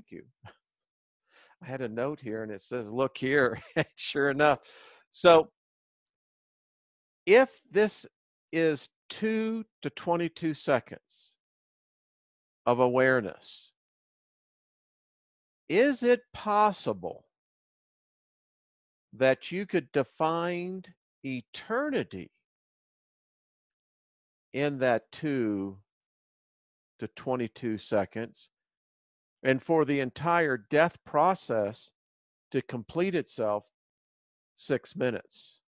thank you. I had a note here and it says, look here. Sure enough. So if this is 2 to 22 seconds of awareness, is it possible that you could define eternity in that 2 to 22 seconds, and for the entire death process to complete itself 6 minutes?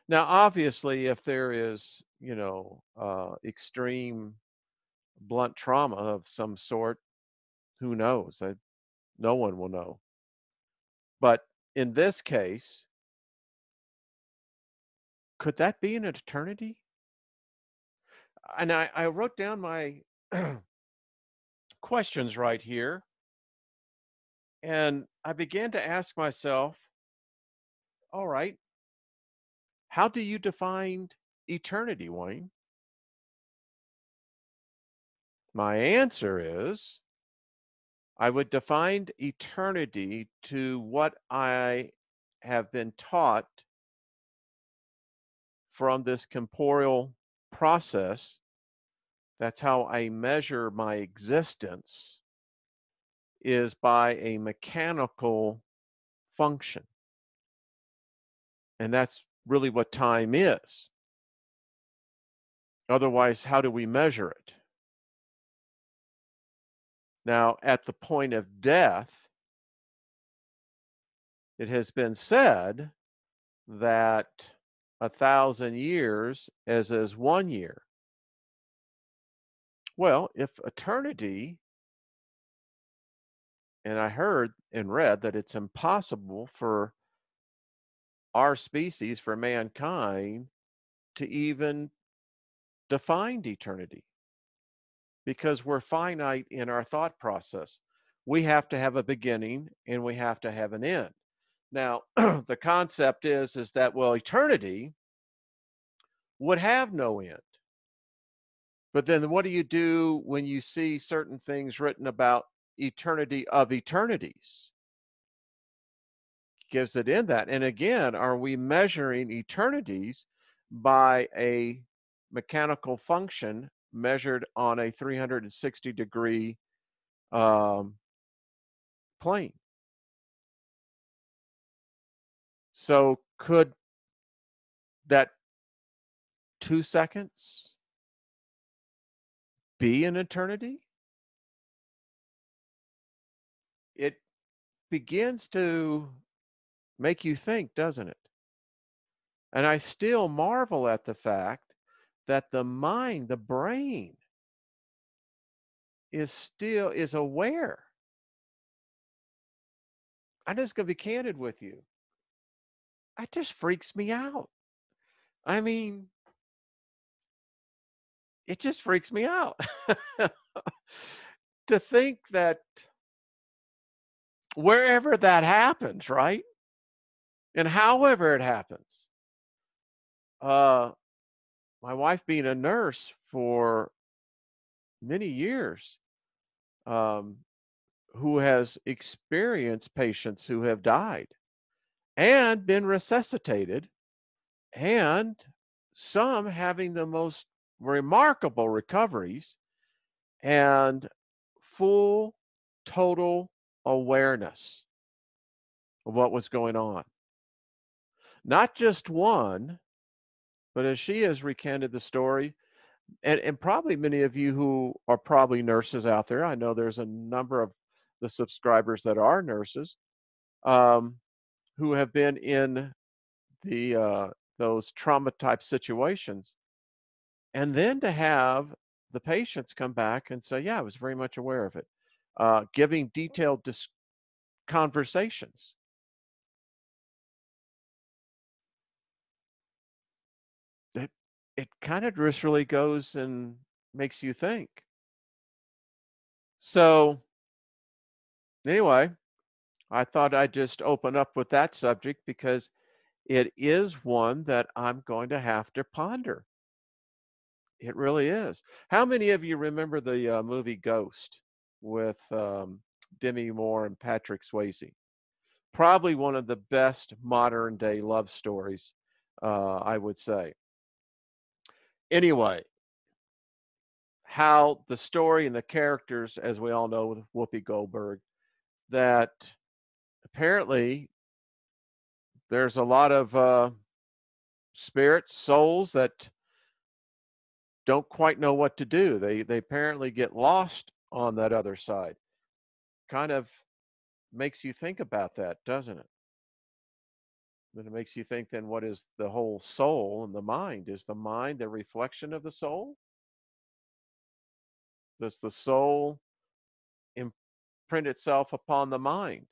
Now, obviously, if there is, extreme blunt trauma of some sort, who knows? No one will know. But in this case, could that be an eternity? And I wrote down my questions right here, and I began to ask myself, all right, how do you define eternity, Wayne? My answer is I would define eternity to what I have been taught from this corporeal process. That's how I measure my existence, is by a mechanical function. And that's really what time is. Otherwise, how do we measure it? Now, at the point of death, it has been said that 1,000 years is 1 year. Well, if eternity, and I heard and read that it's impossible for our species, for mankind, to even define eternity because we're finite in our thought process. We have to have a beginning and we have to have an end. Now, the concept is that, well, eternity would have no end. But then what do you do when you see certain things written about eternity of eternities? Gives it in that. And again, are we measuring eternities by a mechanical function measured on a 360-degree plane? So could that 2 seconds be an eternity? It begins to make you think, doesn't it? And I still marvel at the fact that the mind, the brain, is aware. I'm just going to be candid with you. It just freaks me out. I mean, it just freaks me out to think that wherever that happens, right? And however it happens, uh, my wife being a nurse for many years, um, who has experienced patients who have died and been resuscitated, and some having the most remarkable recoveries and full, total awareness of what was going on. Not just one, but as she has recanted the story, and probably many of you who are probably nurses out there, I know there's a number of the subscribers that are nurses, um, who have been in those trauma type situations, and then to have the patients come back and say, "Yeah, I was very much aware of it," giving detailed conversations. It it kind of just really goes and makes you think. So anyway, I thought I'd just open up with that subject because it is one that I'm going to have to ponder. It really is. How many of you remember the movie Ghost with Demi Moore and Patrick Swayze. Probably one of the best modern day love stories, I would say. Anyway, how the story and the characters, as we all know with Whoopi Goldberg, that apparently there's a lot of spirits, souls that don't quite know what to do. They apparently get lost on that other side. Kind of makes you think about that, doesn't it? Then it makes you think, then what is the whole soul and the mind? Is the mind the reflection of the soul? Does the soul imprint itself upon the mind?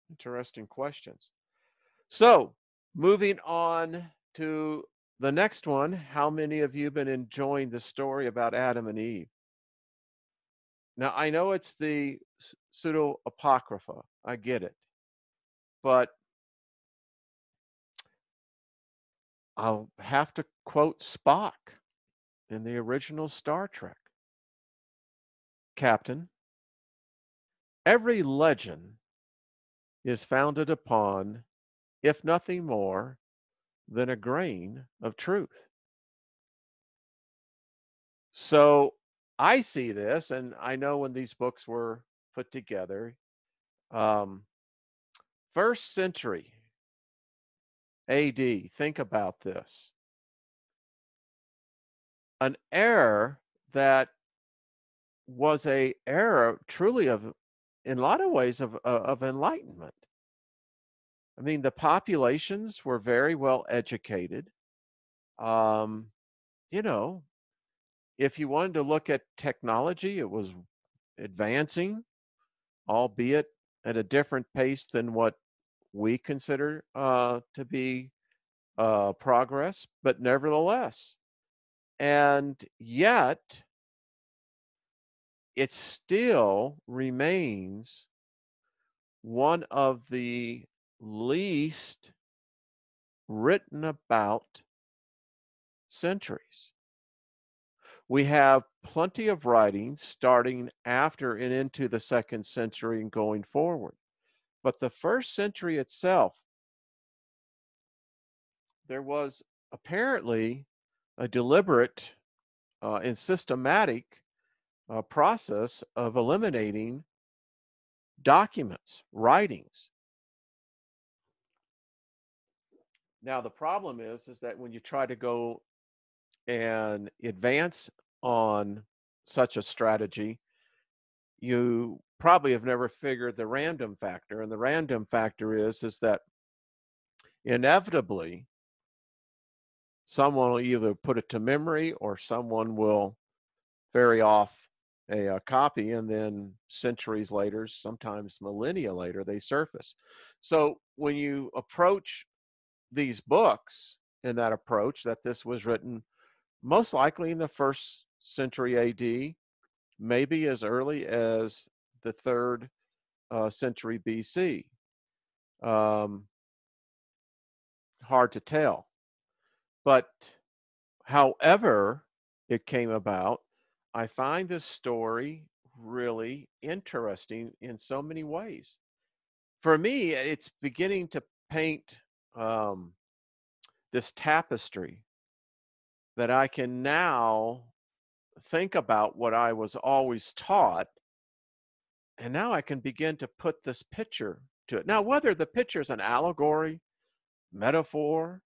Interesting questions. So, moving on to the next one. How many of you have been enjoying the story about Adam and Eve? Now, I know it's the pseudo apocrypha. I get it. But I'll have to quote Spock in the original Star Trek. Captain, every legend is founded upon, if nothing more, than a grain of truth. So I see this, and I know when these books were put together, um, first century AD, think about this. An error that was a era truly of, in a lot of ways, of enlightenment. I mean, the populations were very well educated. Um, you know, if you wanted to look at technology, it was advancing, albeit at a different pace than what we consider to be progress, but nevertheless. And yet, it still remains one of the least written about centuries. We have plenty of writings starting after and into the second century and going forward. But the first century itself, there was apparently a deliberate and systematic process of eliminating documents, writings. Now, the problem is that when you try to go and advance on such a strategy, you probably have never figured the random factor. And the random factor is that inevitably someone will either put it to memory or someone will ferry off a copy, and then centuries later, sometimes millennia later, they surface. So when you approach these books in that approach, that this was written most likely in the first century AD, maybe as early as the third century BC. Um, Hard to tell. But however it came about, I find this story really interesting in so many ways. For me, it's beginning to paint um, this tapestry that I can now think about what I was always taught, and now I can begin to put this picture to it. Now, whether the picture is an allegory, metaphor,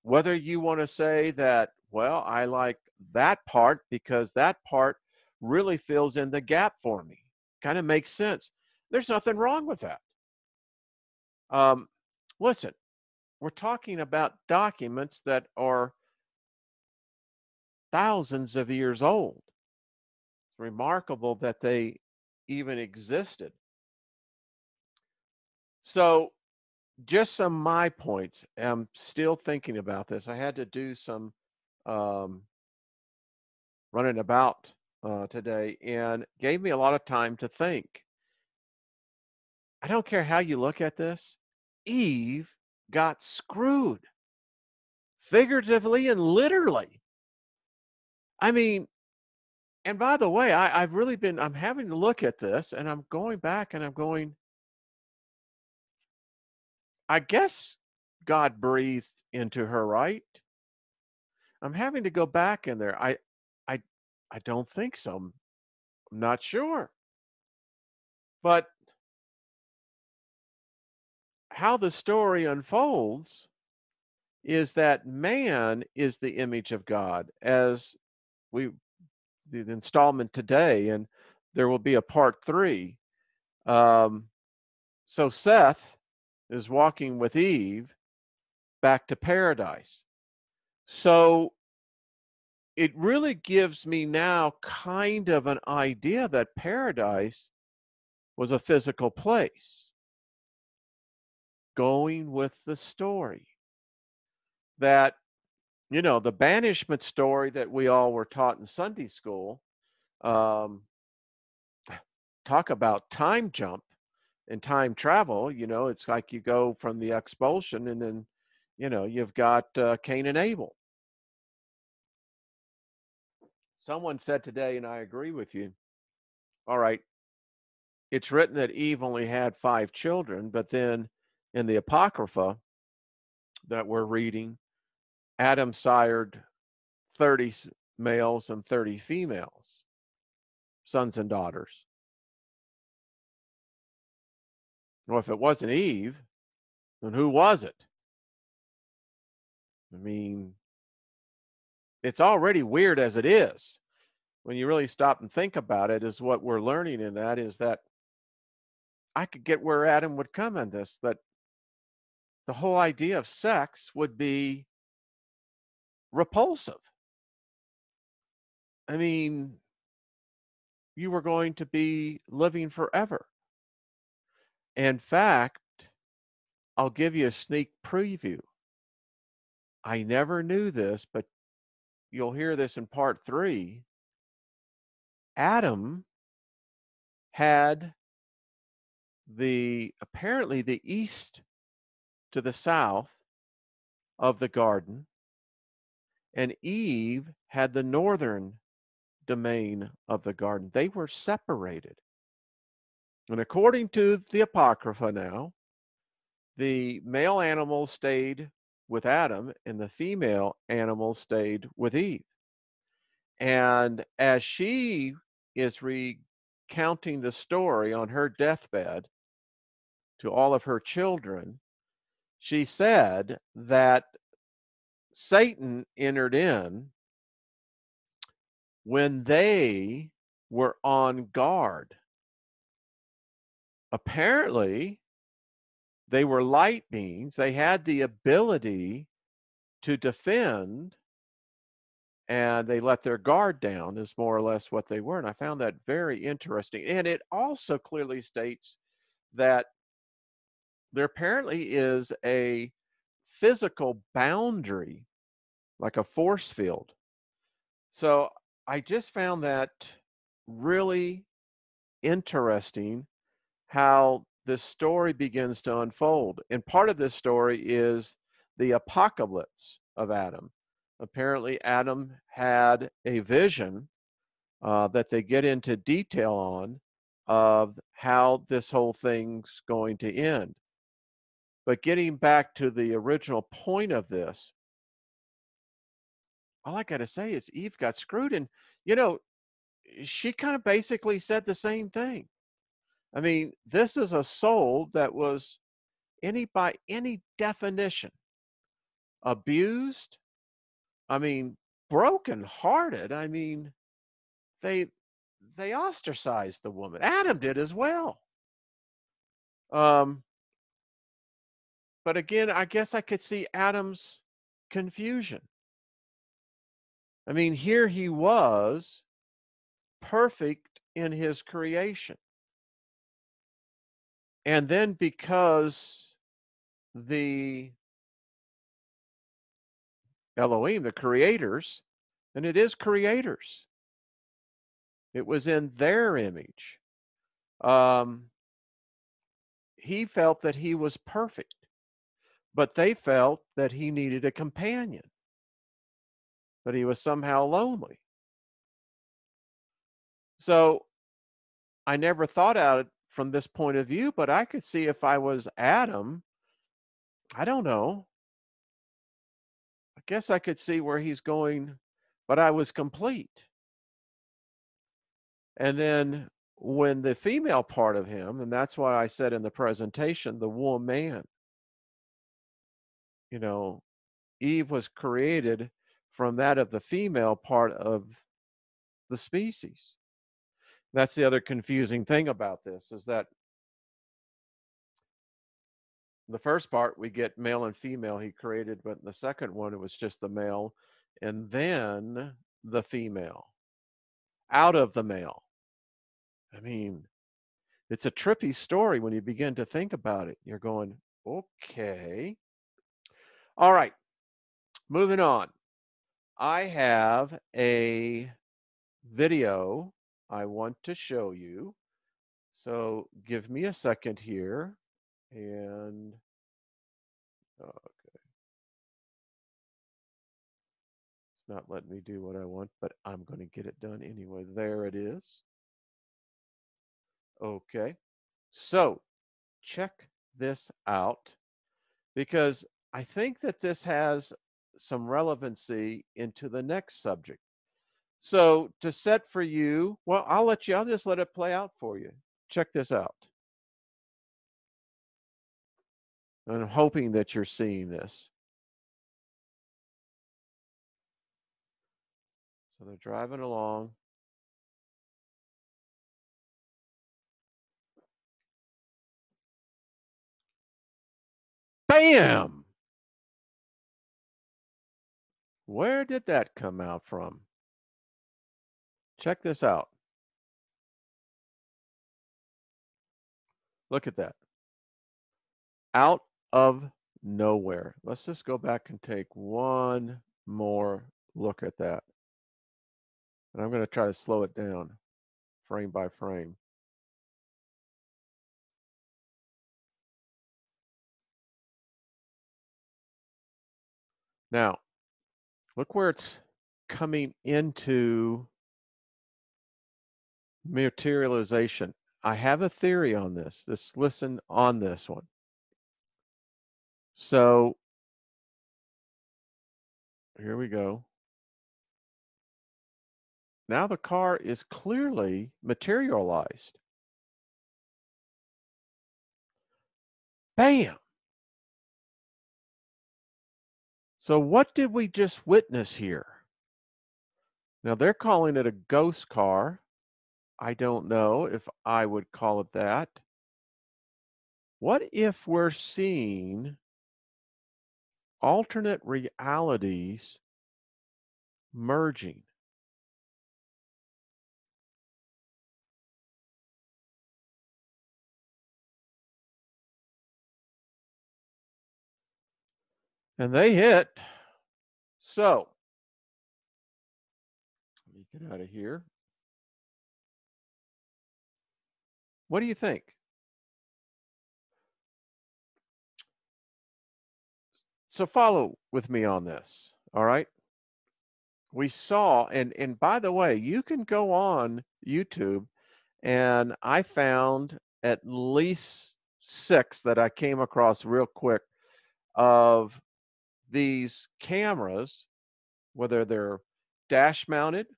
whether you want to say that, well, I like that part because that part really fills in the gap for me, kind of makes sense. There's nothing wrong with that. Um, Listen, we're talking about documents that are thousands of years old. It's remarkable that they even existed. So, just some of my points. I'm still thinking about this. I had to do some um, running about today and gave me a lot of time to think. I don't care how you look at this. Eve got screwed, figuratively and literally. I mean, And by the way, I've really been I'm having to look at this and I'm going back and I'm going, I guess God breathed into her, right? I'm having to go back in there. I I don't think so. I'm not sure. But how the story unfolds is that man is the image of God, as we the installment today, and there will be a part 3. Um, so Seth is walking with Eve back to paradise. So it really gives me now kind of an idea that paradise was a physical place. Going with the story that, the banishment story that we all were taught in Sunday school, um, talk about time jump and time travel. It's like you go from the expulsion and then, you've got Cain and Abel. Someone said today, and I agree with you. All right, it's written that Eve only had 5 children, but then in the Apocrypha that we're reading, Adam sired 30 males and 30 females, sons and daughters. Well, if it wasn't Eve, then who was it? I mean, it's already weird as it is. When you really stop and think about it, is what we're learning in that is that I could get where Adam would come in this, that the whole idea of sex would be repulsive. I mean, you were going to be living forever. In fact, I'll give you a sneak preview. I never knew this, but you'll hear this in part 3. Adam had apparently the east to the south of the garden, and Eve had the northern domain of the garden. They were separated. And according to the Apocrypha now, the male animal stayed with Adam and the female animal stayed with Eve. And as she is recounting the story on her deathbed to all of her children, she said that Satan entered in when they were on guard. Apparently, they were light beings. They had the ability to defend, and they let their guard down, is more or less what they were. And I found that very interesting. And it also clearly states that there apparently is a physical boundary, like a force field. So I just found that really interesting how this story begins to unfold. And part of this story is the apocalypse of Adam. Apparently, Adam had a vision that they get into detail on of how this whole thing's going to end. But getting back to the original point of this, all I got to say is Eve got screwed. And, you know, she kind of basically said the same thing. I mean, this is a soul that was by any definition abused. I mean, broken-hearted. I mean, they they ostracized the woman. Adam did as well. Um, but again, I guess I could see Adam's confusion. I mean, here he was perfect in his creation. And then because the Elohim, the creators, and it is creators, it was in their image. He felt that he was perfect, but they felt that he needed a companion, that he was somehow lonely. So I never thought out it from this point of view, but I could see if I was Adam, I don't know. I guess I could see where he's going, but I was complete. And then when the female part of him, and that's what I said in the presentation, the woman, you know, Eve was created from that of the female part of the species. That's the other confusing thing about this is that the first part we get male and female he created, but in the second one it was just the male and then the female out of the male. I mean, it's a trippy story when you begin to think about it. You're going, okay. All right, moving on. I have a video I want to show you. So give me a second here. And okay, it's not letting me do what I want, but I'm going to get it done anyway. There it is. Okay. So check this out because I think that this has some relevancy into the next subject. So to set for you, well, I'll just let it play out for you. Check this out. I'm hoping that you're seeing this. So they're driving along. Bam! Where did that come out from? Check this out. Look at that. Out of nowhere. Let's just go back and take one more look at that. And I'm going to try to slow it down frame by frame. Now, look where it's coming into materialization. I have a theory on this. Listen on this one. So here we go. Now the car is clearly materialized. Bam! So what did we just witness here? Now they're calling it a ghost car. I don't know if I would call it that. What if we're seeing alternate realities merging? And they hit. So, let me get out of here. What do you think? So follow with me on this, all right? We saw, and by the way, you can go on YouTube, and I found at least 6 that I came across real quick of these cameras, whether they're dash mounted,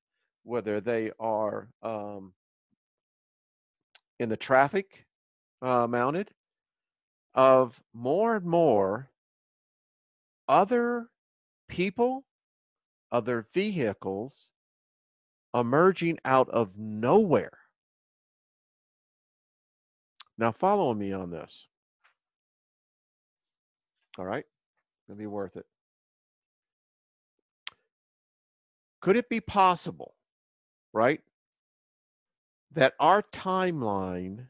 whether they are in the traffic mounted, of more and more other people, other vehicles emerging out of nowhere. Now, follow me on this. All right? It'll be worth it. Could it be possible, right, that our timeline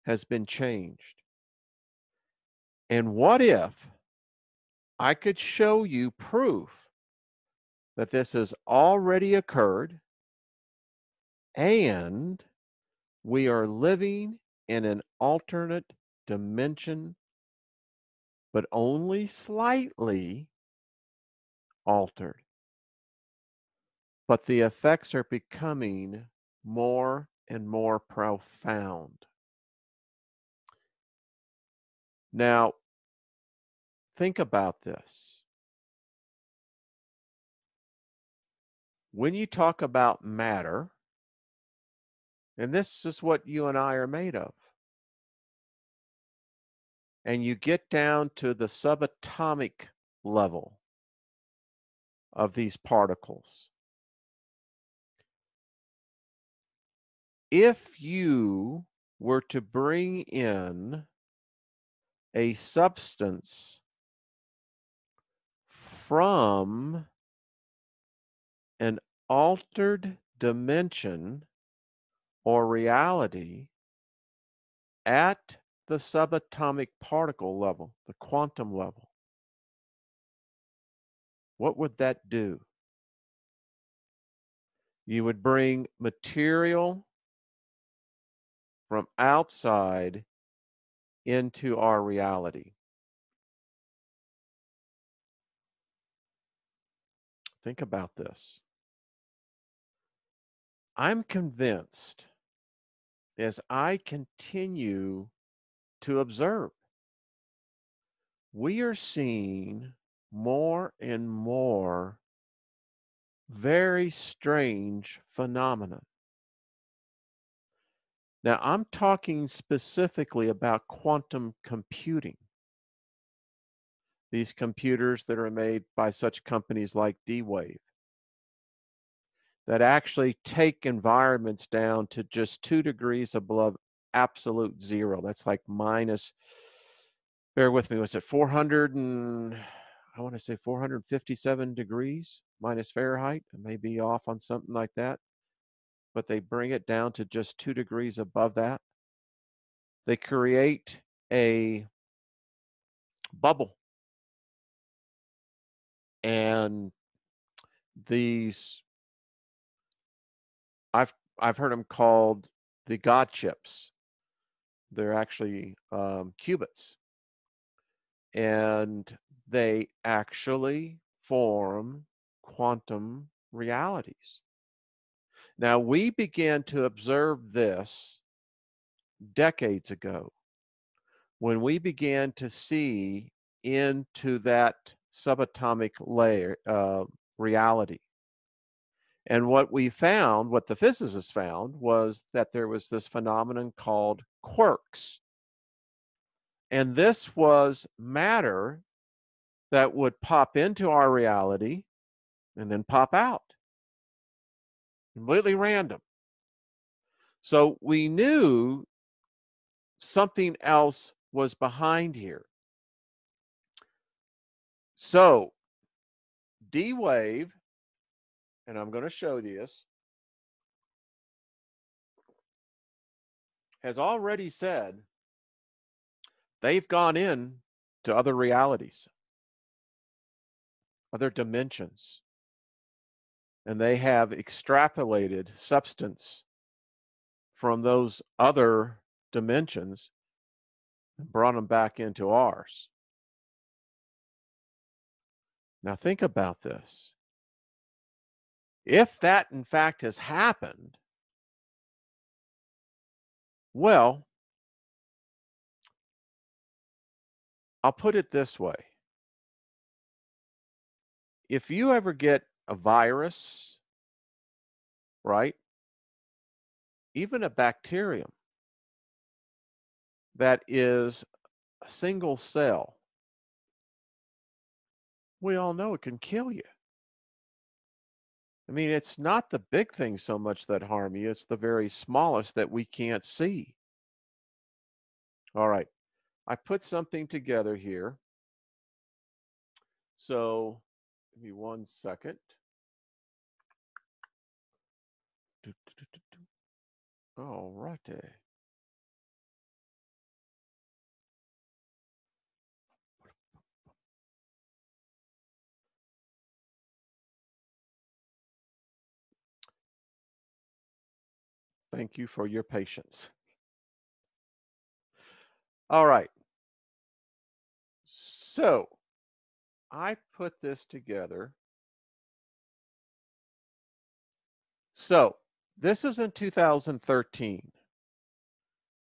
has been changed? And what if I could show you proof that this has already occurred and we are living in an alternate dimension, but only slightly altered? But the effects are becoming more and more profound. Now, think about this. When you talk about matter, and this is what you and I are made of, and you get down to the subatomic level of these particles, if you were to bring in a substance from an altered dimension or reality at the subatomic particle level, the quantum level, what would that do? You would bring material from outside into our reality. Think about this. I'm convinced as I continue to observe, we are seeing more and more very strange phenomena. Now, I'm talking specifically about quantum computing. These computers that are made by such companies like D-Wave that actually take environments down to just 2 degrees above absolute zero. That's like minus, bear with me, was it 400 and I want to say 457 degrees minus Fahrenheit? I may be off on something like that, but they bring it down to just 2 degrees above that. They create a bubble, and these I've heard them called the God chips. They're actually qubits, and they actually form quantum realities. Now, we began to observe this decades ago when we began to see into that subatomic layer reality. And what we found, what the physicists found, was that there was this phenomenon called quarks. And this was matter that would pop into our reality and then pop out, completely random. So we knew something else was behind here. So D-Wave, and I'm going to show this, has already said they've gone in to other realities, other dimensions, and they have extrapolated substance from those other dimensions and brought them back into ours. Now think about this. If that in fact has happened, well, I'll put it this way. If you ever get a virus, right, even a bacterium that is a single cell, we all know it can kill you. I mean, it's not the big things so much that harm you, it's the very smallest that we can't see. All right, I put something together here. So give me 1 second. All righty. Thank you for your patience. All right. So I put this together. So This is in 2013.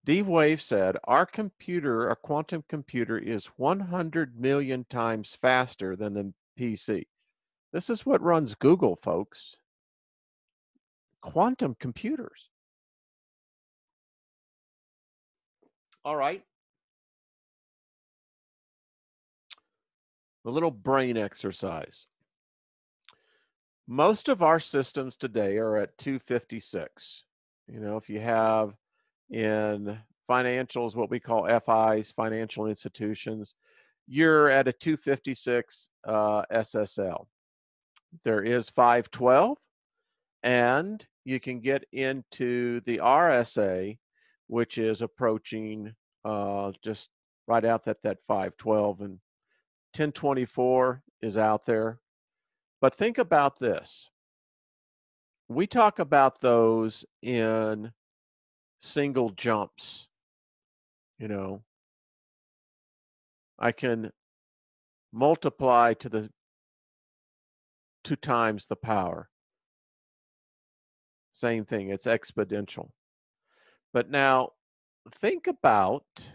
D-Wave said, our quantum computer is 100 million times faster than the PC. This is what runs Google, folks. Quantum computers. All right. A little brain exercise. Most of our systems today are at 256. You know, if you have in financials, what we call FIs, financial institutions, you're at a 256 SSL. There is 512, and you can get into the RSA, which is approaching just right out that 512, and 1024 is out there. But think about this. We talk about those in single jumps. You know, I can multiply to the 2 times the power. Same thing, it's exponential. But now think about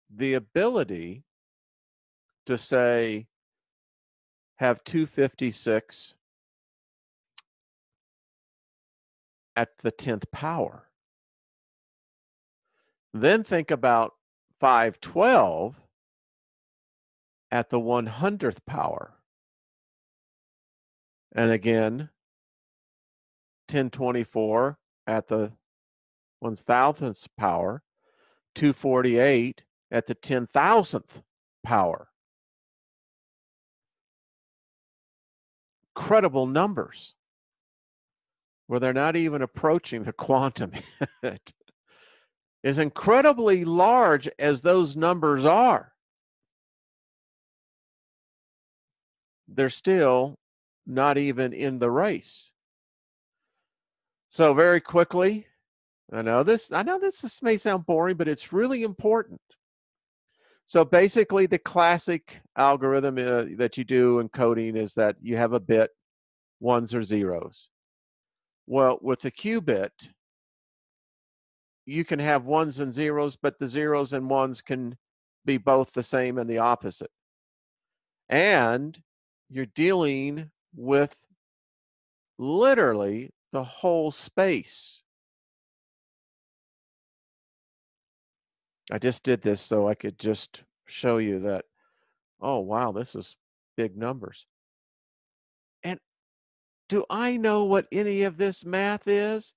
the ability to say, have 256 at the 10th power. Then think about 512 at the 100th power. And again, 1024 at the 1000th power, 248 at the 10,000th power. Incredible numbers where they're not even approaching the quantum. As incredibly large as those numbers are, they're still not even in the race. So very quickly, I know this may sound boring, but it's really important. So basically, the classic algorithm that you do in coding is that you have a bit, ones or zeros. Well, with the qubit, you can have ones and zeros, but the zeros and ones can be both the same and the opposite. And you're dealing with literally the whole space. I just did this so I could just show you that, oh, wow, this is big numbers. And do I know what any of this math is?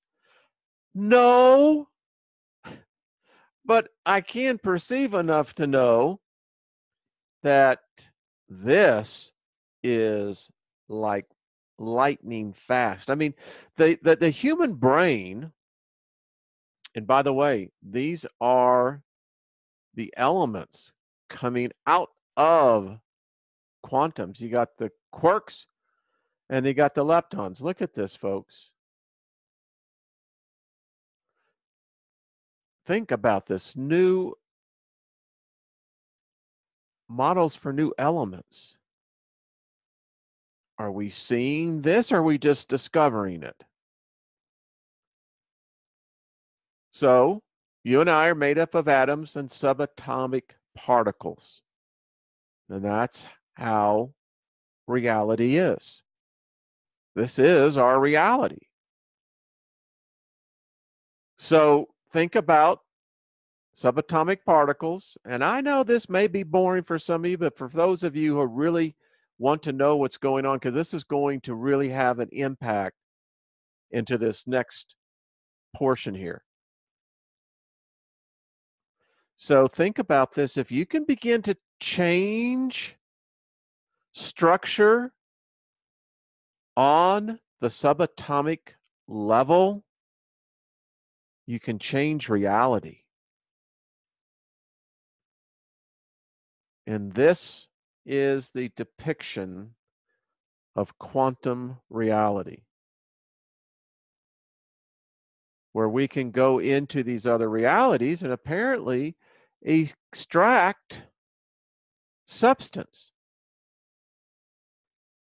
No, but I can perceive enough to know that this is like lightning fast. I mean, the human brain, and by the way, these are the elements coming out of quantums. You got the quarks and you got the leptons. Look at this, folks. Think about this. New models for new elements. Are we seeing this or are we just discovering it? So you and I are made up of atoms and subatomic particles. And that's how reality is. This is our reality. So think about subatomic particles. And I know this may be boring for some of you, but for those of you who really want to know what's going on, because this is going to really have an impact into this next portion here. So think about this. If you can begin to change structure on the subatomic level, you can change reality. And this is the depiction of quantum reality, where we can go into these other realities and apparently extract substance.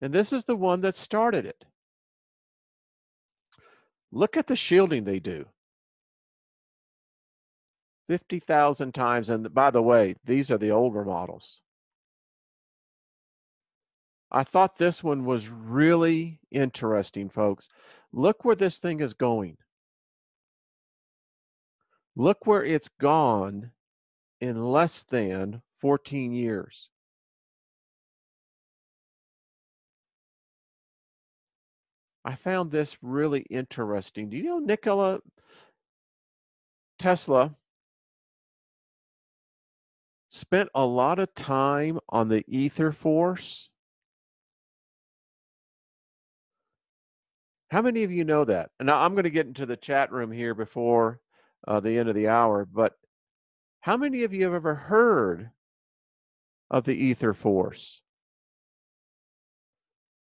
And this is the one that started it. Look at the shielding they do. 50,000 times. And by the way, these are the older models. I thought this one was really interesting, folks. Look where this thing is going. Look where it's gone in less than 14 years. I found this really interesting. Do you know Nikola Tesla spent a lot of time on the ether force? How many of you know that? And now I'm going to get into the chat room here before the end of the hour, but how many of you have ever heard of the ether force?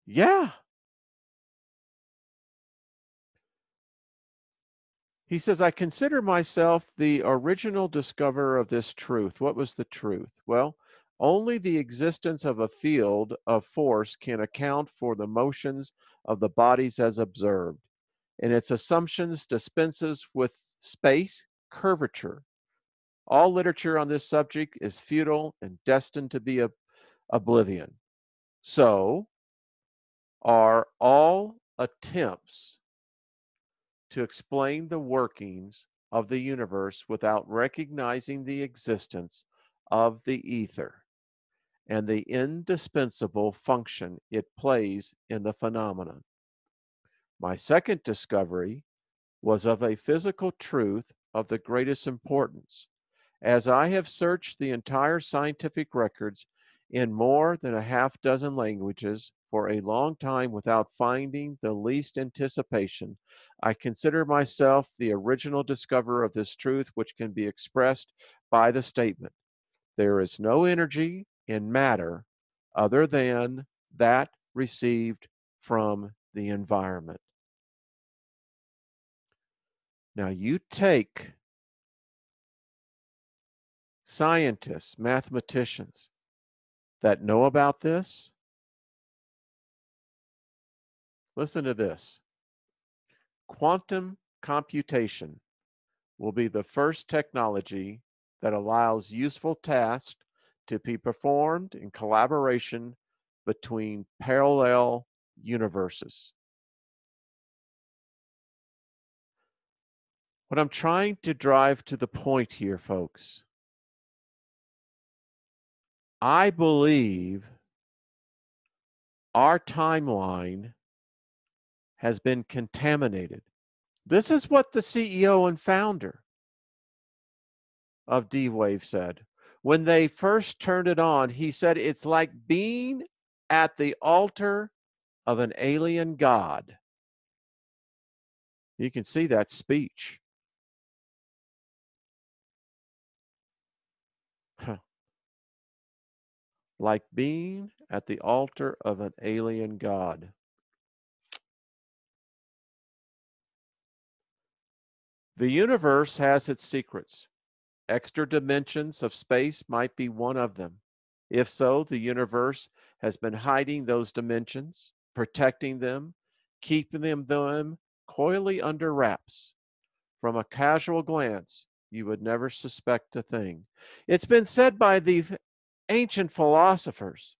Yeah. He says, I consider myself the original discoverer of this truth. What was the truth? Well, only the existence of a field of force can account for the motions of the bodies as observed, and its assumptions dispenses with space curvature. All literature on this subject is futile and destined to be oblivion. So are all attempts to explain the workings of the universe without recognizing the existence of the ether and the indispensable function it plays in the phenomenon. My second discovery was of a physical truth of the greatest importance. As I have searched the entire scientific records in more than a half dozen languages for a long time without finding the least anticipation, I consider myself the original discoverer of this truth, which can be expressed by the statement, there is no energy in matter other than that received from the environment. Now you take scientists, mathematicians that know about this. Listen to this. Quantum computation will be the first technology that allows useful tasks to be performed in collaboration between parallel universes. What I'm trying to drive to the point here, folks, I believe our timeline has been contaminated. This is what the CEO and founder of D-Wave said. When they first turned it on, he said, it's like being at the altar of an alien god. You can see that speech. Like being at the altar of an alien god. The universe has its secrets. Extra dimensions of space might be one of them. If so, the universe has been hiding those dimensions, protecting them, keeping them coyly under wraps. From a casual glance, you would never suspect a thing. It's been said by the ancient philosophers,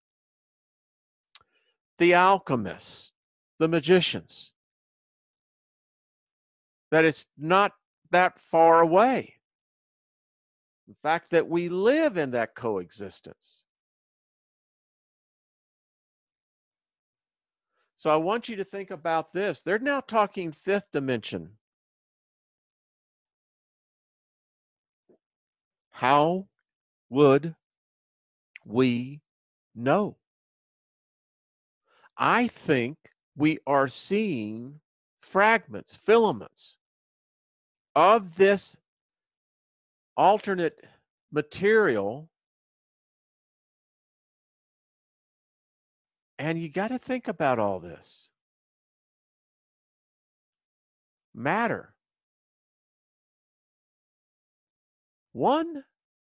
the alchemists, the magicians, that it's not that far away. The fact that we live in that coexistence. So I want you to think about this. They're now talking fifth dimension. How would we know? I think we are seeing fragments, filaments of this alternate material. And you got to think about all this. Matter. One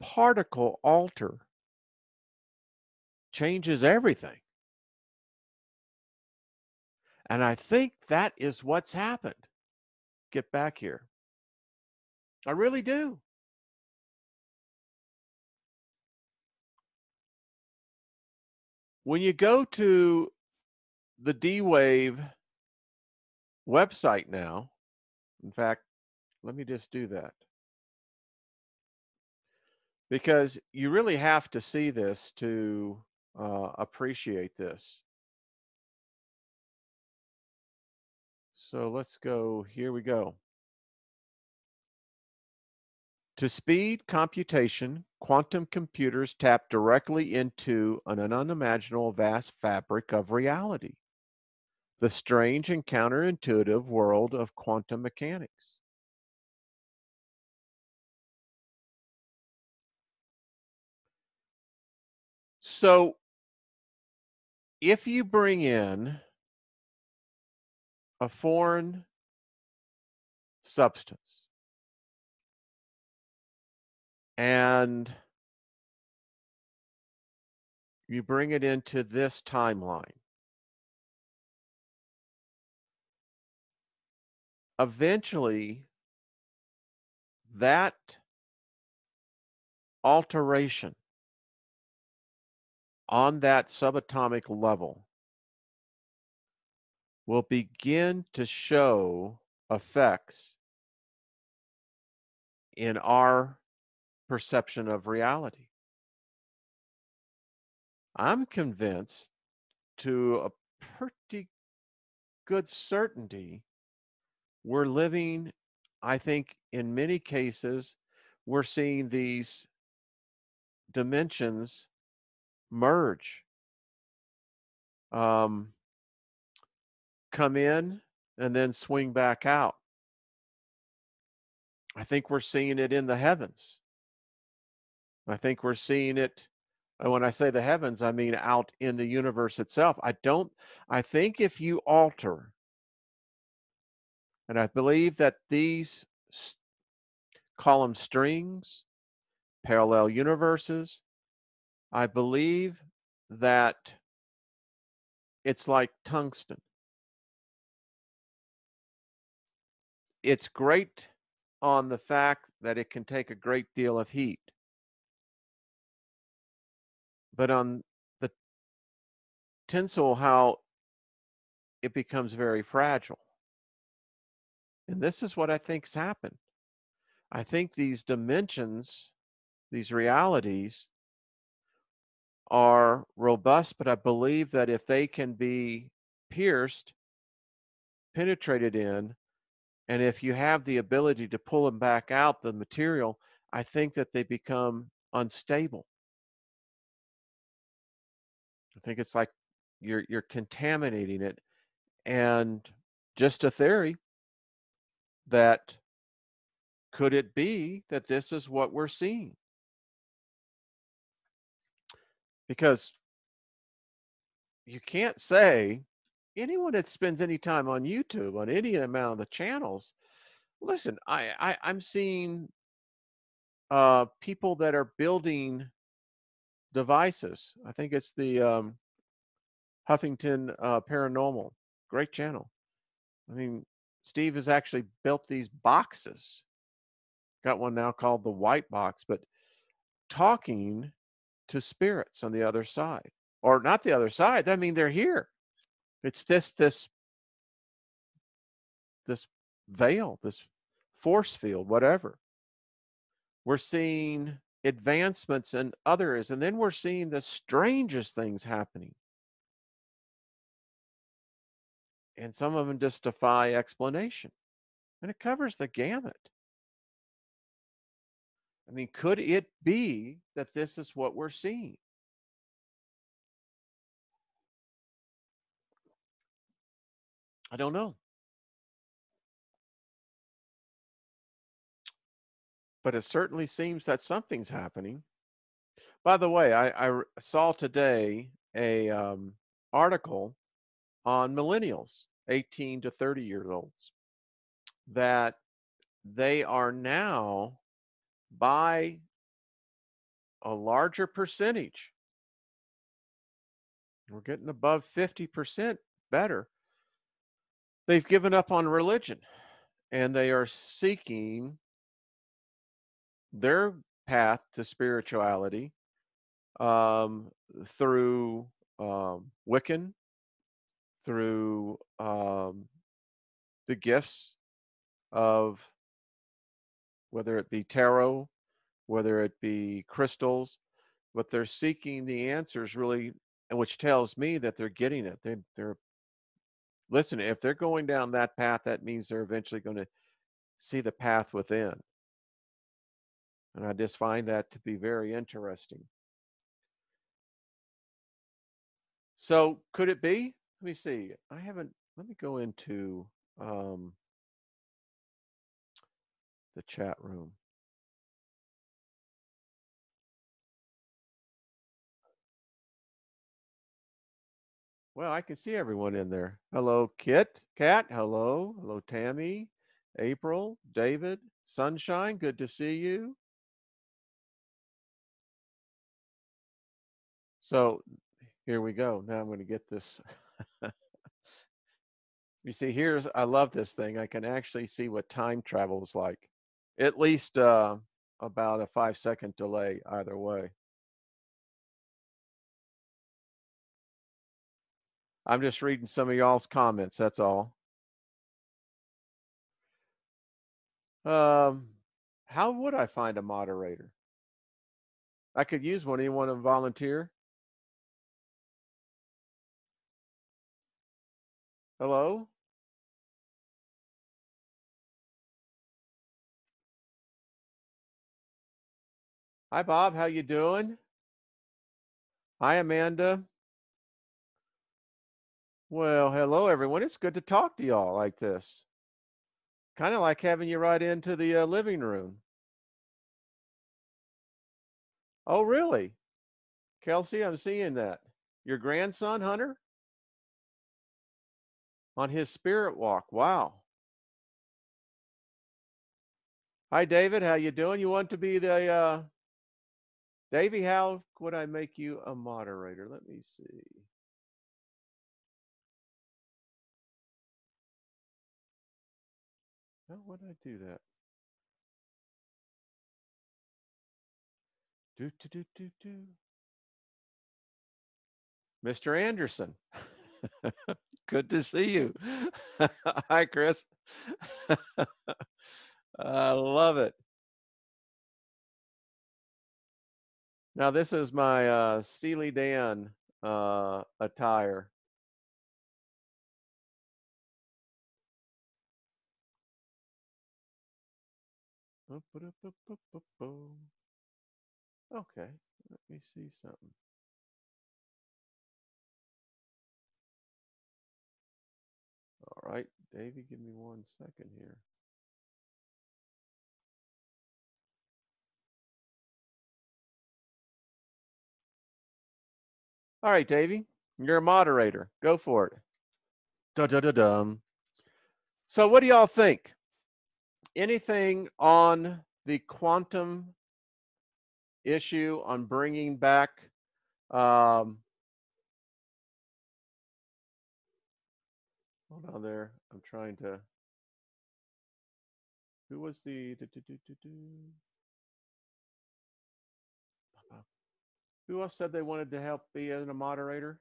particle alter changes everything. And I think that is what's happened. get back here. I really do. When you go to the D-Wave website now, in fact, let me just do that because you really have to see this to appreciate this. So let's go, here we go. To speed computation, quantum computers tap directly into an unimaginable vast fabric of reality, the strange and counterintuitive world of quantum mechanics. So if you bring in a foreign substance and you bring it into this timeline, eventually that alteration on that subatomic level will begin to show effects in our perception of reality. I'm convinced to a pretty good certainty we're living, I think in many cases, we're seeing these dimensions merge, um, come in and then swing back out. I think we're seeing it in the heavens. I think we're seeing it, and when I say the heavens, I mean out in the universe itself. I think if you alter, and I believe that these call them strings, parallel universes, I believe that it's like tungsten. It's great on the fact that it can take a great deal of heat, but on the tinsel, how it becomes very fragile. And this is what I think's happened. I think these dimensions, these realities are robust, but I believe that if they can be pierced, penetrated in, and if you have the ability to pull them back out, the material, I think that they become unstable. I think it's like you're contaminating it. And just a theory that could it be that this is what we're seeing? Because you can't say anyone that spends any time on YouTube, on any amount of the channels, listen, I'm seeing people that are building devices. I think it's the Huffington Paranormal, great channel. I mean, Steve has actually built these boxes. Got one now called the White Box, but talking to spirits on the other side, or not the other side. I mean, they're here. It's this veil, this force field, whatever. We're seeing advancements in others, and then we're seeing the strangest things happening. And some of them just defy explanation. And it covers the gamut. I mean, could it be that this is what we're seeing? I don't know. But it certainly seems that something's happening. By the way, I saw today a article on millennials, 18 to 30 years olds, that they are now, by a larger percentage, we're getting above 50% better, they've given up on religion. and they are seeking their path to spirituality um, through Wiccan, through the gifts of whether it be tarot, whether it be crystals, but they're seeking the answers really, and which tells me that they're getting it. They're listening. If they're going down that path, that means they're eventually going to see the path within. And I just find that to be very interesting. So could it be? Let me see. I haven't, let me go into um, the chat room. Well, I can see everyone in there. Hello, Kat. Hello. Hello, Tammy, April, David, Sunshine. Good to see you. So here we go. Now I'm going to get this. You see, I love this thing. I can actually see what time travel is like. At least about a 5-second delay either way. I'm just reading some of y'all's comments. That's all. Um, how would I find a moderator? I could use one. Anyone to volunteer? Hello? Hi, Bob. How you doing? Hi, Amanda. Well, hello, everyone. It's good to talk to y'all like this. Kind of like having you right into the living room. Oh, really? Kelsey, I'm seeing that. Your grandson, Hunter? On his spirit walk. Wow. Hi, David. How you doing? You want to be the Davey? How would I make you a moderator? Let me see. How would I do that? Do do do do do. Mr. Anderson. Good to see you. Hi, Chris. I love it. Now, this is my Steely Dan attire. Okay, let me see something. All right, Davey, give me 1 second here. All right, Davey, you're a moderator. Go for it. Da da da dum. So, what do y'all think? Anything on the quantum issue on bringing back? Um, hold on there. I'm trying to. Who was the? Who else said they wanted to help be a moderator?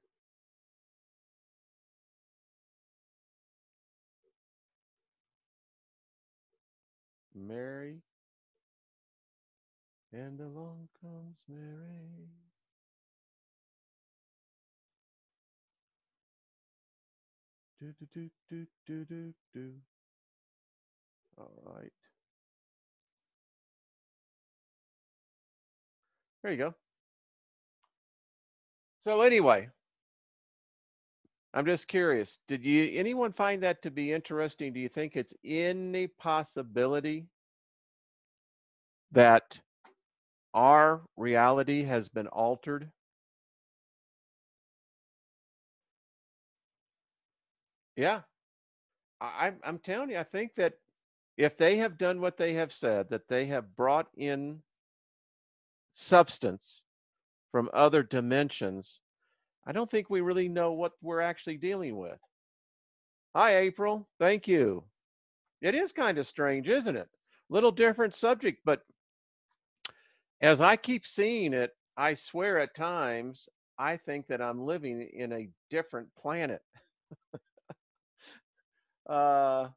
Mary. And along comes Mary. Do do do do do do do. All right. There you go. So anyway, I'm just curious. Did anyone find that to be interesting? Do you think it's any possibility that our reality has been altered? Yeah. I'm telling you, I think that if they have done what they have said, that they have brought in substance from other dimensions, I don't think we really know what we're actually dealing with. Hi, April. Thank you. It is kind of strange, isn't it? Little different subject, but as I keep seeing it, I swear at times I think that I'm living in a different planet. Uh,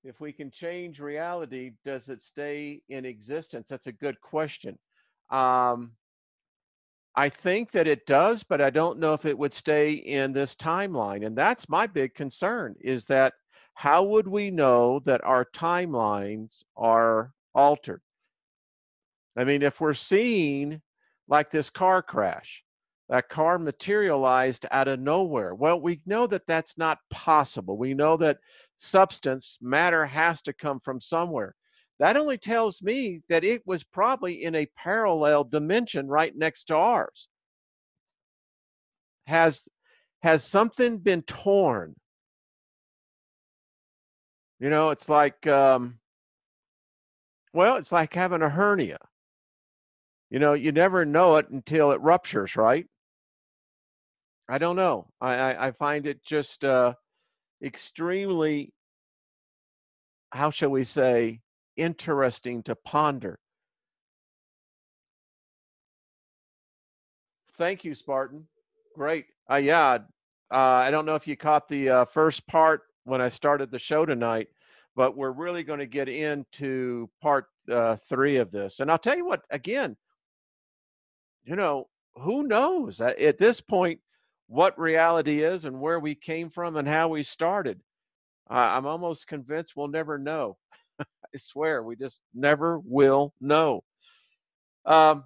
if we can change reality, does it stay in existence? That's a good question. Um, I think that it does, but I don't know if it would stay in this timeline. And that's my big concern is that how would we know that our timelines are altered? I mean, if we're seeing like this car crash, that car materialized out of nowhere. Well, we know that that's not possible. We know that substance, matter has to come from somewhere. That only tells me that it was probably in a parallel dimension right next to ours. Has has something been torn? You know, it's like well, it's like having a hernia. You know, you never know it until it ruptures, right? I don't know. I find it just extremely, how shall we say, interesting to ponder. Thank you, Spartan. Great. Yeah. I don't know if you caught the first part when I started the show tonight, but we're really going to get into part three of this. And I'll tell you what, again, you know, who knows at this point what reality is and where we came from and how we started. I'm almost convinced we'll never know. I swear, we just never will know. Um,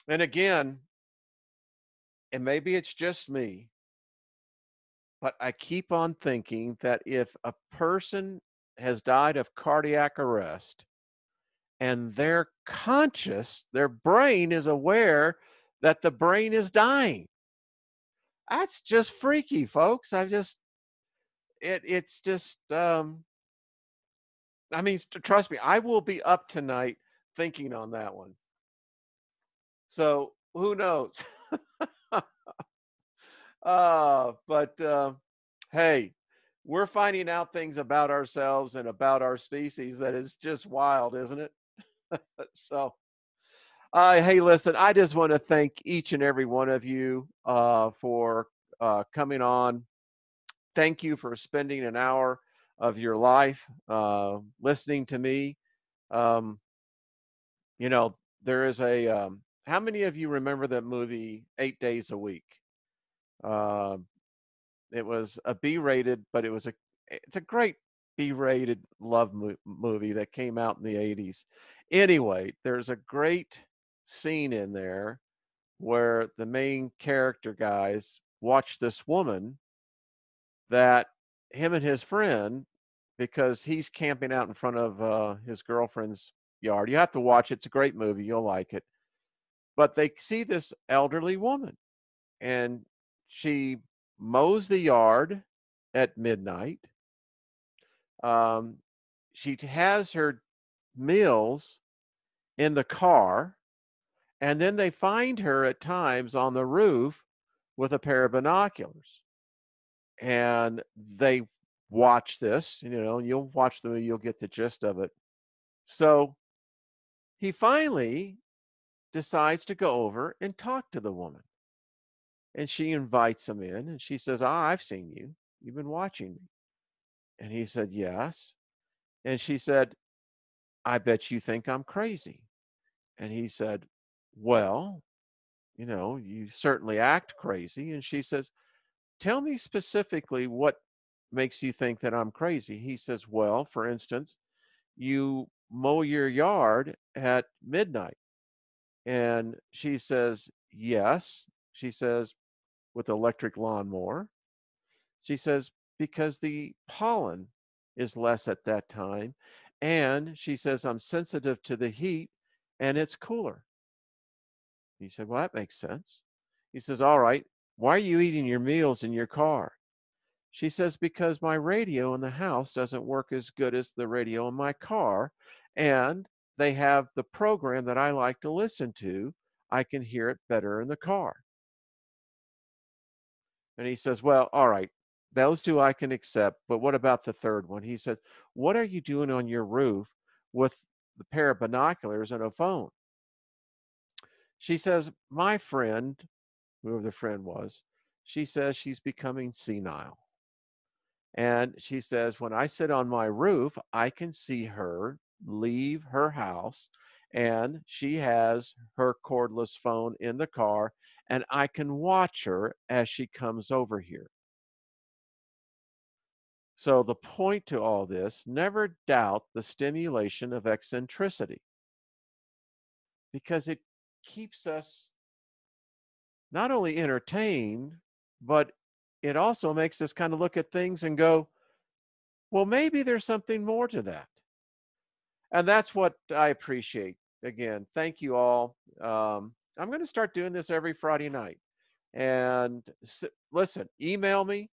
and again, and maybe it's just me, but I keep on thinking that if a person has died of cardiac arrest and they're conscious, their brain is aware that the brain is dying. That's just freaky, folks. It's just I mean, trust me, I will be up tonight thinking on that one. So who knows? But hey, we're finding out things about ourselves and about our species that is just wild, isn't it? So, hey, listen, I just want to thank each and every one of you for coming on. Thank you for spending an hour of your life listening to me. Um, you know, there is a, how many of you remember that movie, 8 Days a Week? Uh, It was a B-rated, but it's a great B-rated love movie that came out in the 80s. Anyway, there's a great scene in there where the main character guys watch this woman that him and his friend, because he's camping out in front of his girlfriend's yard. You have to watch it. It's a great movie. You'll like it. But they see this elderly woman and she mows the yard at midnight. Um, she has her meals in the car, and then they find her at times on the roof with a pair of binoculars. And they watch this, you know, you'll watch the movie, you'll get the gist of it. So he finally decides to go over and talk to the woman. And she invites him in and she says, "Ah, I've seen you. You've been watching me." And he said, "Yes." And she said, "I bet you think I'm crazy." And he said, "Well, you know, you certainly act crazy." And she says, "Tell me specifically what makes you think that I'm crazy." He says, "Well, for instance, you mow your yard at midnight." And she says, "Yes." She says, "With electric lawnmower." She says, "Because the pollen is less at that time." And she says, "I'm sensitive to the heat and it's cooler." He said, "Well, that makes sense." He says, "All right, why are you eating your meals in your car?" She says, "Because my radio in the house doesn't work as good as the radio in my car. And they have the program that I like to listen to. I can hear it better in the car." And he says, "Well, all right. Those 2 I can accept, but what about the 3rd one? He said, "What are you doing on your roof with the pair of binoculars and a phone?" She says, "My friend," whoever the friend was, she says she's becoming senile. And she says, "When I sit on my roof, I can see her leave her house, and she has her cordless phone in the car, and I can watch her as she comes over here." So the point to all this, never doubt the stimulation of eccentricity because it keeps us not only entertained, but it also makes us kind of look at things and go, well, maybe there's something more to that. And that's what I appreciate. Again, thank you all. I'm going to start doing this every Friday night. And listen, email me,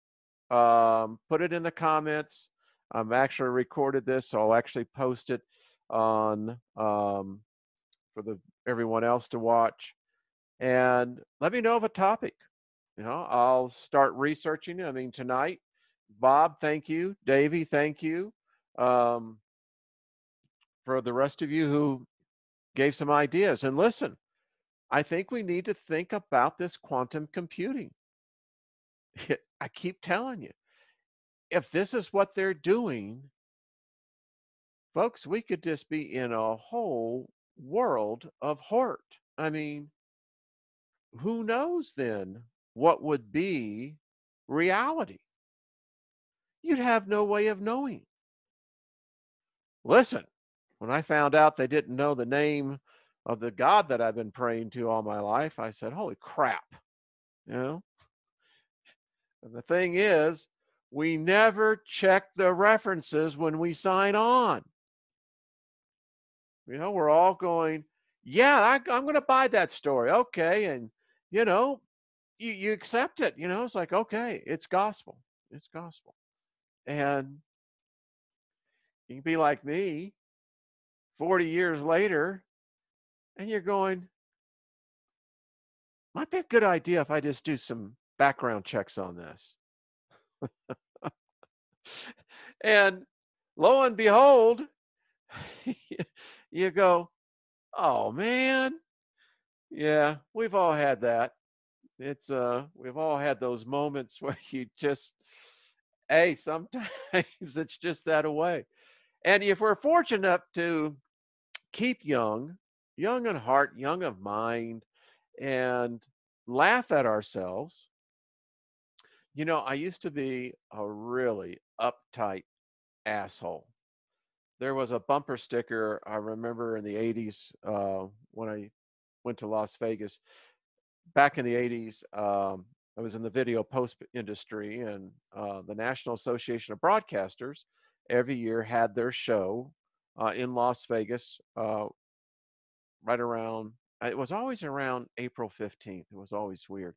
put it in the comments. I'm actually recorded this, so I'll actually post it on for the everyone else to watch. And let me know of a topic. I'll start researching it. I mean, tonight, Bob, thank you. Davey, thank you. Um, for the rest of you who gave some ideas. And listen, I think we need to think about this quantum computing. I keep telling you, if this is what they're doing, folks, we could just be in a whole world of hurt. I mean, who knows then what would be reality? You'd have no way of knowing. Listen, when I found out they didn't know the name of the God that I've been praying to all my life, I said, holy crap, you know? And the thing is, we never check the references when we sign on. We're all going, yeah, I'm going to buy that story. Okay. And, you know, you accept it. It's like, okay, it's gospel. It's gospel. And you can be like me 40 years later, and you're going, might be a good idea if I just do some background checks on this. And lo and behold, you go, oh man, yeah, we've all had that. We've all had those moments where you just, hey, sometimes it's just that away. And if we're fortunate enough to keep young, young in heart, young of mind, and laugh at ourselves. I used to be a really uptight asshole. There was a bumper sticker I remember in the 80s when I went to Las Vegas. Back in the 80s, I was in the video post industry, and the National Association of Broadcasters every year had their show in Las Vegas right around, it was always around April 15th. It was always weird.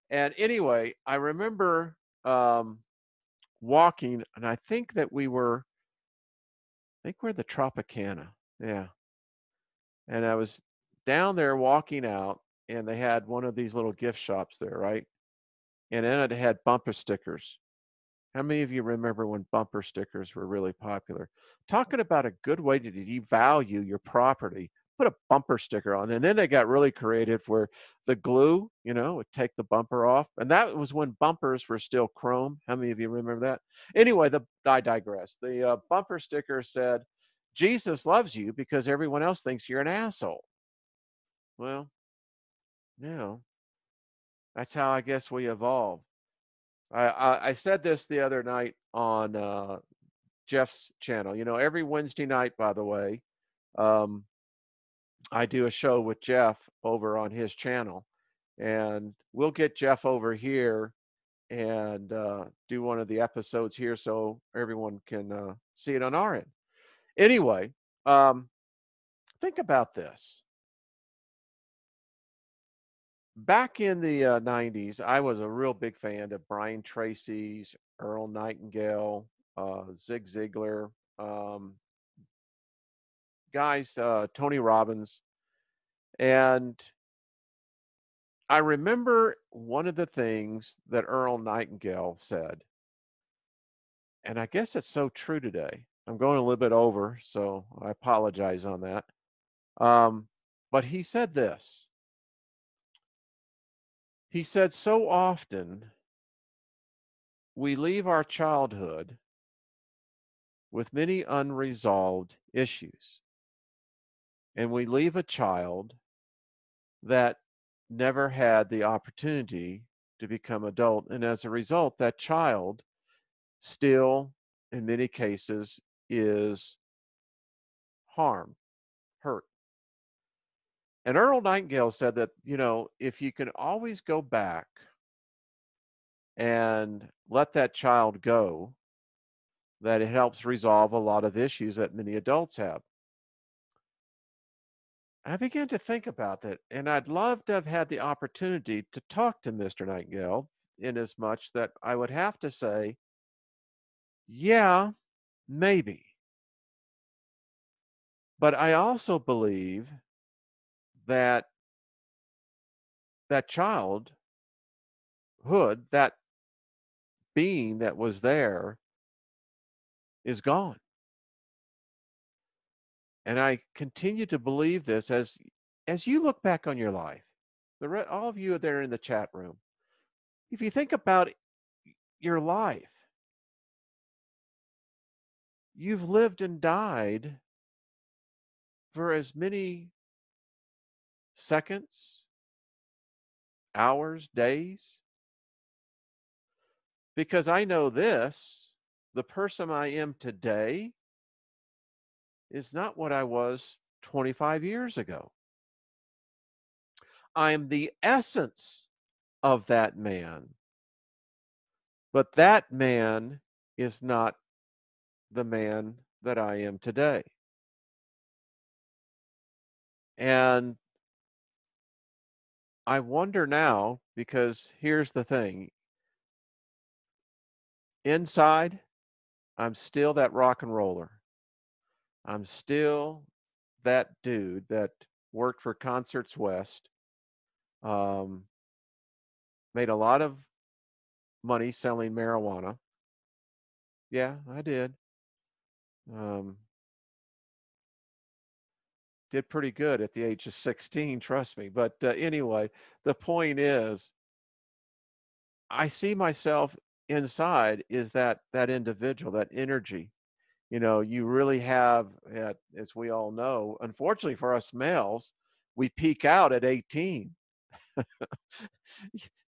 And anyway, I remember um, walking, and I think we're the Tropicana. Yeah. And I was down there walking out, and they had one of these little gift shops there, right? And then it had bumper stickers. How many of you remember when bumper stickers were really popular? Talking about a good way to devalue your property, put a bumper sticker on. And then they got really creative where the glue, would take the bumper off. And that was when bumpers were still chrome. How many of you remember that? Anyway, I digress. The bumper sticker said, Jesus loves you because everyone else thinks you're an asshole. Well, you know, that's how I guess we evolve. I said this the other night on Jeff's channel. Every Wednesday night, by the way, um, I do a show with Jeff over on his channel, and we'll get Jeff over here and do one of the episodes here so everyone can see it on our end. Anyway, um, think about this. Back in the 90s, I was a real big fan of Brian Tracy's, Earl Nightingale, Zig Ziglar, um, guys, Tony Robbins. And I remember one of the things that Earl Nightingale said. And I guess it's so true today. I'm going a little bit over, so I apologize on that. Um, but he said this. He said, so often we leave our childhood with many unresolved issues, and we leave a child that never had the opportunity to become adult. And as a result, that child still, in many cases, is harmed, hurt. And Earl Nightingale said that, if you can always go back and let that child go, that it helps resolve a lot of issues that many adults have. I began to think about that, and I'd love to have had the opportunity to talk to Mr. Nightingale, in as much that I would have to say, yeah, maybe. But I also believe that that childhood, that being that was there, is gone. And I continue to believe this as you look back on your life. All of you there in the chat room, if you think about your life, you've lived and died for as many seconds, hours, days, because I know this, the person I am today is not what I was 25 years ago. I'm the essence of that man, but that man is not the man that I am today. And I wonder now, because here's the thing, inside, I'm still that rock and roller. I'm still that dude that worked for Concerts West, um, made a lot of money selling marijuana. Yeah, I did. Um, did pretty good at the age of 16, trust me. But anyway, the point is, I see myself inside is that individual, that energy. You really have, as we all know, unfortunately for us males, we peak out at 18.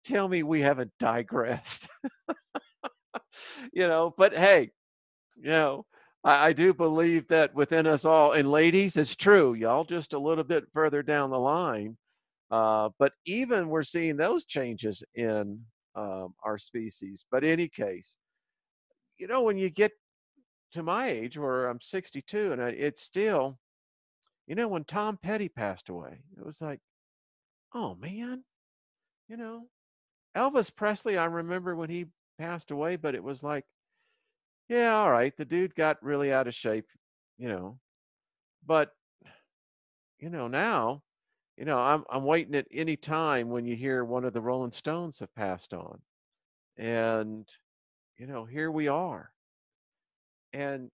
Tell me we haven't digressed. But hey, you know, I do believe that within us all, and ladies, it's true, y'all just a little bit further down the line. But even we're seeing those changes in our species. But any case, when you get to my age, where I'm 62, and it's still, when Tom Petty passed away, it was like, oh man, you know, Elvis Presley, I remember when he passed away, but it was like, yeah, all right, the dude got really out of shape, you know, but now, I'm waiting at any time when you hear one of the Rolling Stones have passed on. And, here we are. And,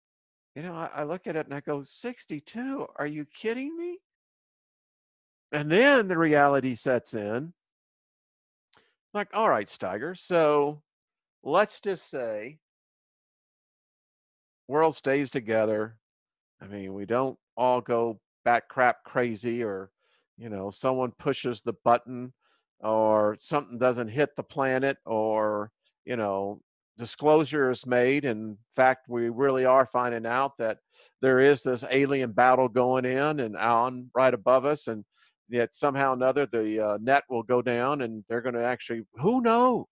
I look at it and I go, 62, are you kidding me? And then the reality sets in. Like, all right, Steiger, so let's just say world stays together. I mean, we don't all go bat crap crazy, or, someone pushes the button, or something doesn't hit the planet, or, you know, disclosure is made. In fact, we really are finding out that there is this alien battle going in and on right above us. And yet somehow or another, the net will go down and they're going to actually, who knows?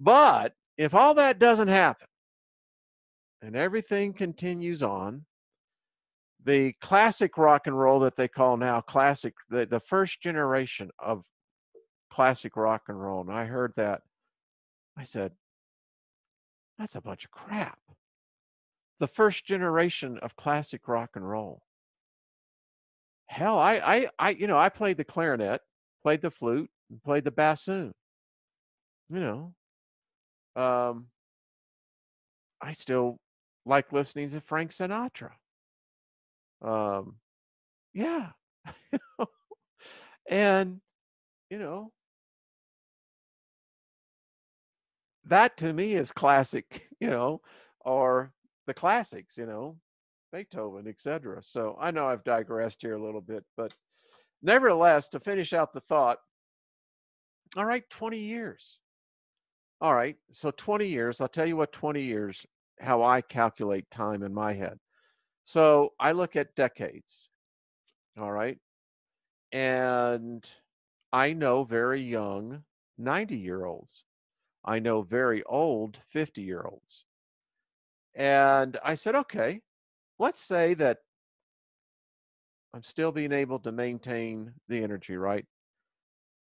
But if all that doesn't happen and everything continues on, the classic rock and roll that they call now classic, the first generation of classic rock and roll, and I heard that, I said, that's a bunch of crap. The first generation of classic rock and roll. Hell, I played the clarinet, played the flute, and played the bassoon. You know, um, I still like listening to Frank Sinatra. Um, yeah. And, you know, that to me is classic, or the classics, Beethoven, etc. So I know I've digressed here a little bit, but nevertheless, to finish out the thought, all right, 20 years. All right, so 20 years, I'll tell you what 20 years, how I calculate time in my head. So I look at decades, all right, and I know very young 90-year-olds. I know very old 50-year-olds. And I said, okay, let's say that I'm still being able to maintain the energy, right?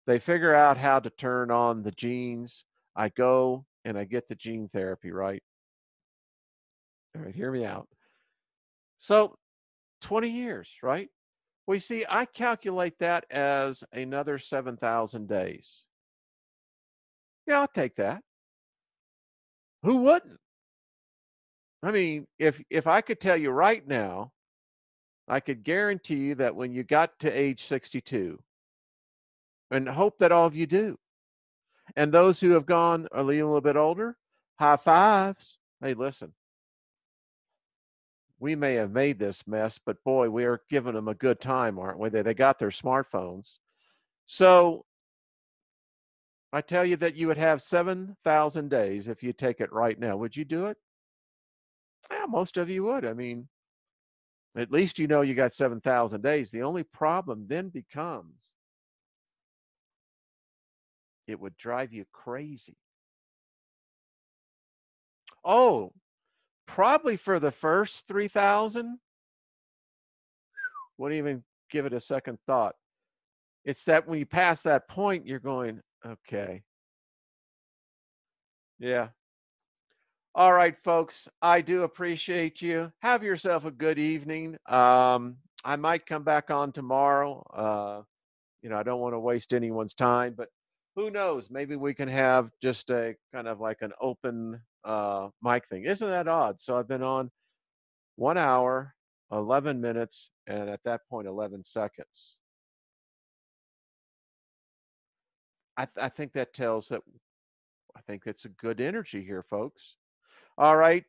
They figure out how to turn on the genes. I go and I get the gene therapy, right? All right, hear me out. So 20 years, right? We see, I calculate that as another 7,000 days. Yeah, I'll take that. Who wouldn't? I mean, if I could tell you right now, I could guarantee you that when you got to age 62, and hope that all of you do, and those who have gone a little bit older, high fives. Hey, listen, we may have made this mess, but boy, we are giving them a good time, aren't we? They got their smartphones. So I tell you that you would have 7,000 days if you take it right now. Would you do it? Yeah, most of you would. I mean, at least you know you got 7,000 days. The only problem then becomes it would drive you crazy. Oh, probably for the first 3,000, wouldn't even give it a second thought. It's that when you pass that point, you're going, okay, yeah. All right, folks, I do appreciate you. Have yourself a good evening. I might come back on tomorrow. I don't want to waste anyone's time, but who knows? Maybe we can have just a kind of like an open mic thing. Isn't that odd? So I've been on 1 hour, 11 minutes, and at that point, 11 seconds. I think that tells that I think it's a good energy here, folks. All right.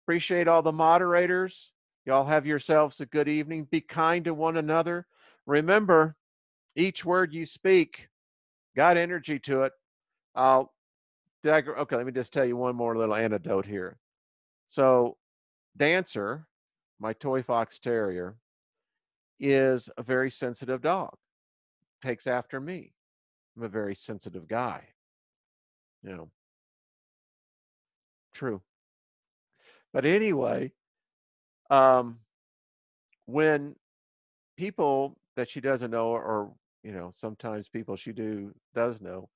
Appreciate all the moderators. Y'all have yourselves a good evening. Be kind to one another. Remember, each word you speak got energy to it. Okay, let me just tell you one more little anecdote here. So, Dancer, my toy fox terrier, is a very sensitive dog. Takes after me. I'm a very sensitive guy. You know, true. But anyway, um, when people that she doesn't know, or sometimes people she does know,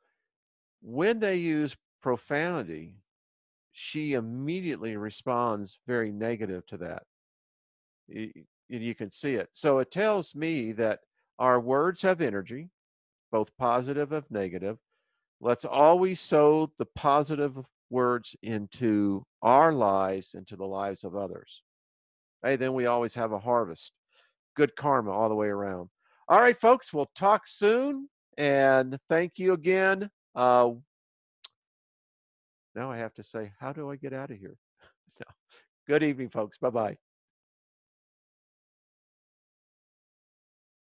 when they use profanity, she immediately responds very negative to that. You can see it. So it tells me that our words have energy, both positive and negative. Let's always sow the positive words into our lives, into the lives of others. Hey, then we always have a harvest. Good karma all the way around. All right, folks, we'll talk soon. And thank you again. Now I have to say, how do I get out of here? Good evening, folks. Bye bye.